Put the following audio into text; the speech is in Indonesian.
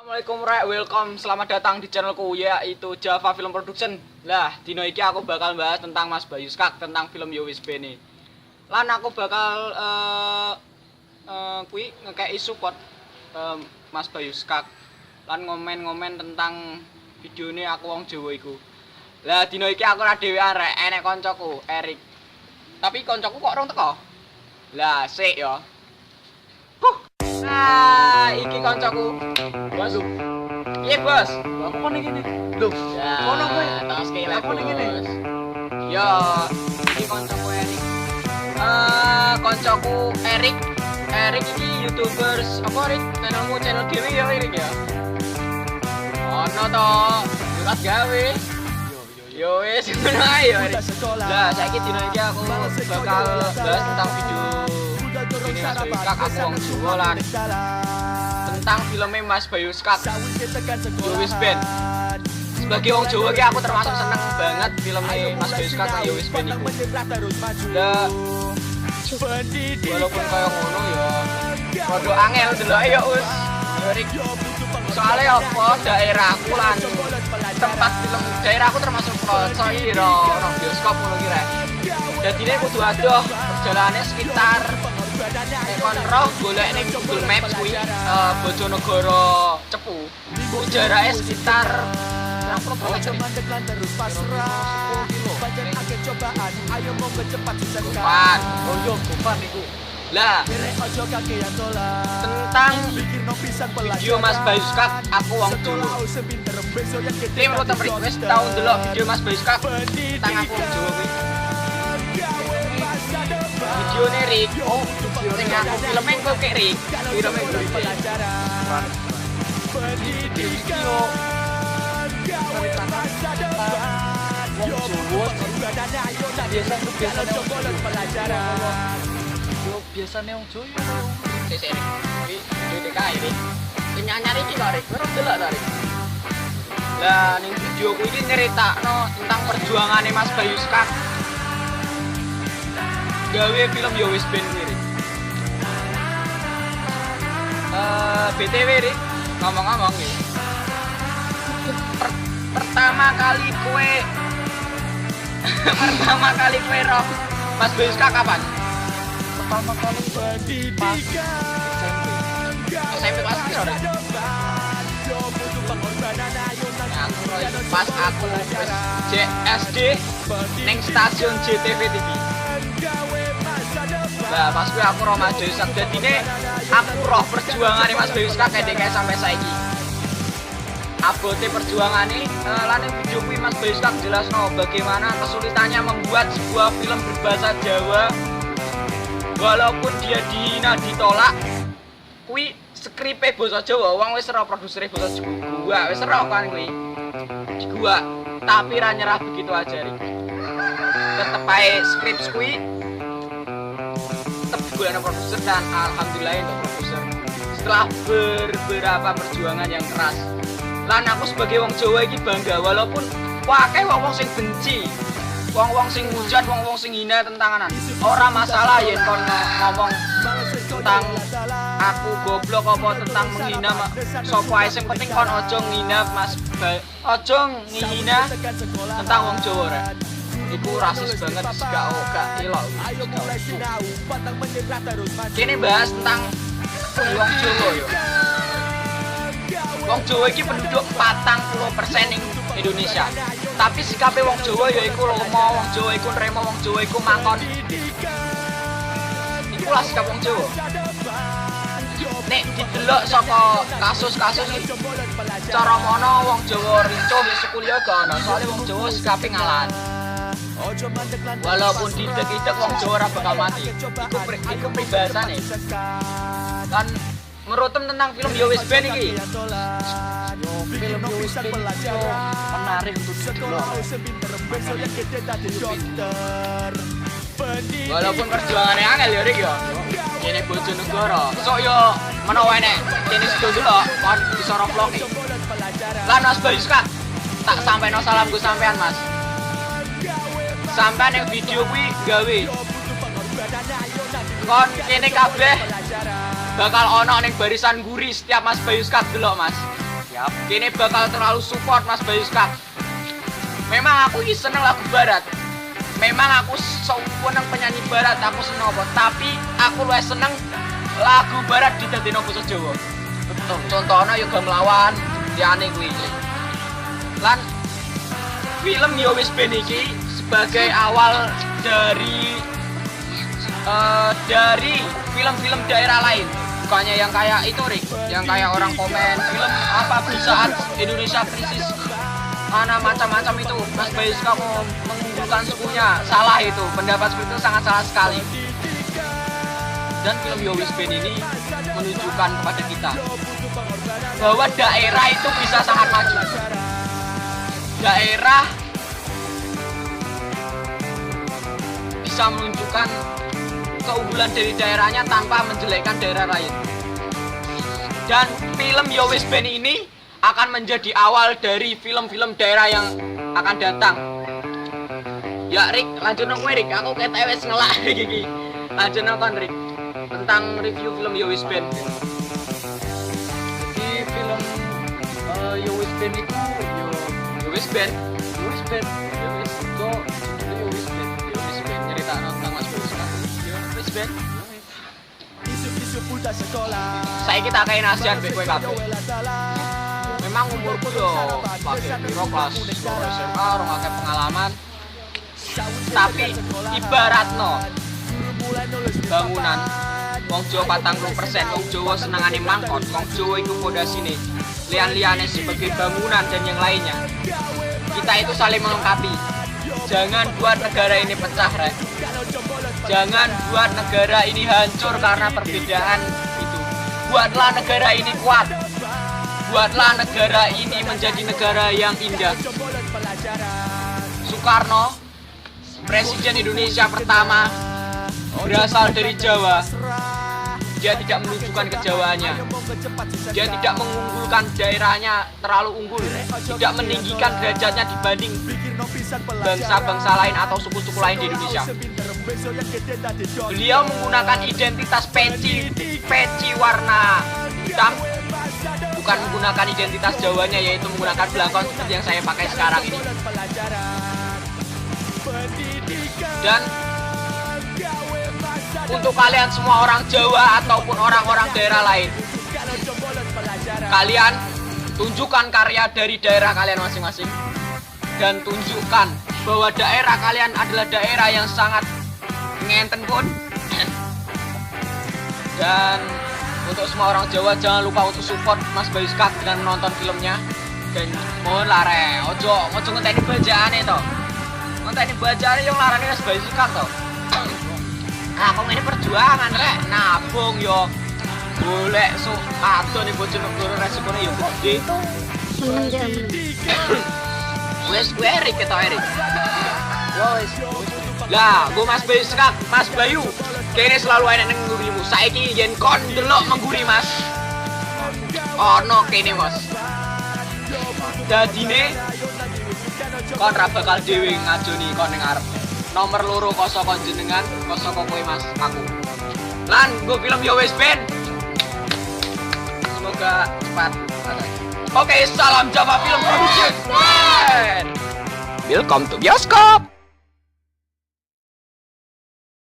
Assalamualaikum welcome, selamat datang di channelku yaitu Java Film Production. Lah, dino iki aku bakal bahas tentang Mas Bayu Skak, tentang film Yo Wis Bene. Lan aku bakal ngekei support Mas Bayu Skak. Lan ngomen-ngomen tentang videone aku wong Jawa iku. Lah, dino iki aku ra dhewean rek, enek koncoku, Erik. Tapi koncoku kok rong teko. Lah, sik ya. Iki koncoku. Bos. Iya, Bos. Aku kon ngene. Lho, Ya, kono kowe. tos kele. Aku ning ngene. Yo, iki koncoku Erik. Koncoku Erik. Erik iki YouTubers apa Erik? Channel dhewe ya Erik ya. Ono to, surat gawe. Yo wis ngono ae ya. Lah, saiki dino iki aku bakal bahas tentang video ini Mas Bayu Skak, aku wong Jawa lan tentang filmnya Mas Bayu Skak Yo Wis Ben. Sebagai wong Jawa iki aku termasuk seneng banget filmnya Mas Bayu Skak Yo Wis Ben iku. Lah walaupun kaya ngono ya rada angel deloke ya Us. Soalnya apa daerahku lan tempat film daerahku termasuk Procoy ono bioskop ngono ki rek. Dadine kudu adoh perjalanannya sekitar kon roh golek ning Google Maps kuwi Bojonegoro Cepu. Ku jarake sekitar Gofar niku. lah tentang video Mas Bayu Skak aku wong Jawa. Tim rute request tau ndelok video Mas Bayu Skak tentang aku wong Jawa kuwi. Videone Rik. Oh, sing aku filmen kok kek Rik. Filmen kok video biasanya wong Jawa. Sik Rik. Iki DKI Rik. Penyanyi iki kok Rik. Ora delok ta Rik. Lah ning videoku iki nyeritakno tentang perjuangane Mas Bayu Skak gawe film Yo Wis Ben kuwi. BTW Rik, ngomong-ngomong nih. Pertama kali kowe roh Mas Bayu Skak kapan? Pertama kali pas SMP kelas piro Rik? Pas aku SD ning stasiun JTV TV. Nah, pas gue aku roh Mas Bayu Skak, dadine aku roh perjuangane Mas Bayu Skak kayak sampai saiki. Abote perjuangane lan video kuwi Mas Bayu Skak jelasno bagaimana kesulitannya membuat sebuah film berbahasa Jawa walaupun dia dihina ditolak. Kuwi skripe basa Jawa, wong wis ora produsere basa Jawa, wis ora kan kuwi. Di gua, tapi ra nyerah begitu aja Rik. Tetep ae skrip kuwi tetep digolekno produser dan alhamdulillah untuk produser. Setelah beberapa perjuangan yang keras, lan aku sebagai wong Jawa iki bangga walaupun akeh wong sing benci, wong sing hujat, wong sing hina tentanganan. Ora masalah yen kon ngomong tentang aku goblok apa tentang menghina sapa ae, sing penting kon aja ngina Mas aja ngihina tentang wong Jawa rek. Iku rasis banget gak elok. Kini bahas tentang wong Jawa ya. Wong Jawa iki penduduk 40% ning Indonesia. Tapi sikape wong Jawa ya iku lomo, wong Jawa iku nrimo, wong Jawa iku mangkon. Iku lah sikap wong Jawa. Nek didelok saka kasus-kasus cara mono wong Jawa ricuh wis kuliah gak ono, soalé wong Jawa sikape ngalah. Walaupun didek-idek wong Jawa ora bakal mati. Iku pribahasane. Kan merutem tentang film Yo Wis Ben iki. Film Yo Wis Ben menarik untuk didelok. Walaupun perjuangannya angel ya Rik ya. Kene Bojonegoro. Sok yo menawa enek kene sido delok kon bisa vlog iki. Lan Mas Bayu Skak, tak sampeno salamku sampean Mas. Sampai yang video kuwi gawe kon kene kabeh bakal ono ning barisan guri setiap Mas Bayu Skak delok Mas. Siap. Kini bakal terlalu support Mas Bayu Skak. Memang aku ini seneng lagu barat. Memang aku seneng penyanyi barat, aku seneng apa. Tapi aku luwih seneng lagu barat didadekno basa Jawa. Betul. Contohnya Yoga Melawan, liyane kuwi. Lan film Yo Wis Ben iki sebagai awal dari film-film daerah lain. Bukannya yang kayak itu Rick, yang kayak orang komen film apa di saat Indonesia krisis mana macam-macam itu. Mas Bayu Skak mau mengunggulkan sukunya, salah itu, pendapat seperti itu sangat salah sekali. Dan film Yo Wis Ben ini menunjukkan kepada kita bahwa daerah itu bisa sangat maju. Daerah bisa menunjukkan keunggulan dari daerahnya tanpa menjelekkan daerah lain. Dan film Yo Wis Ben ini akan menjadi awal dari film-film daerah yang akan datang. Ya Rick, lanjut nongol Rick, aku kayak wes ngelak gigi. Lanjut nongol Rick tentang review film Yo Wis Ben. Di film Yo Wis Ben itu Yo Wis Ben cerita tentang Mas Bayu Skak. Yo Wis Ben. Saya kita kayak nasihat be kowe kabeh. Memang umurku yo pakai piro kelas SMA orang akeh pengalaman. Tapi ibaratno bangunan wong Jawa 40%, wong Jawa senengane mangkon, wong Jawa iku pondasine. Lian-liane sebagai bangunan dan yang lainnya. Kita itu saling melengkapi. Jangan buat negara ini pecah, Rek. Jangan buat negara ini hancur karena perbedaan itu. Buatlah negara ini kuat. Buatlah negara ini menjadi negara yang indah. Soekarno, Presiden Indonesia pertama, berasal dari Jawa. Dia tidak menunjukkan kejawaannya. Dia tidak mengunggulkan daerahnya terlalu unggul. Tidak meninggikan derajatnya dibanding bangsa-bangsa lain atau suku-suku lain di Indonesia. Beliau menggunakan identitas peci warna hitam, bukan menggunakan identitas Jawanya, yaitu menggunakan belangkon seperti yang saya pakai sekarang ini. Dan untuk kalian semua orang Jawa ataupun orang-orang daerah lain, kalian tunjukkan karya dari daerah kalian masing-masing dan tunjukkan bahwa daerah kalian adalah daerah yang sangat ngenten pun. Dan untuk semua orang Jawa, jangan lupa untuk support Mas Bayu Skak dengan menonton filmnya. Dan mohon lare, ojo ngenteni bajaane to. Ngenteni bajaane yang larane Mas Bayu Skak to. Nah, kok ini perjuangan Rek, nabung yo. Golek adon ning Bojonegoro resikone yo gede. Wes gue Erik ketok Erik. Wes. Lah, gue Mas Bayu Skak, Mas Bayu. Kene selalu enak nang ngurimu. Saiki yen kon delok mengguri Mas. Ono kene Mas. Dadine kon ra bakal dhewe ngajoni kon ning arep. Nomor loro kosok kon jenengan, kosok kowe Mas, aku. Lan gue film Yo Wis Ben. Semoga cepat. Oke, salam Java Film Production. Welcome to bioskop.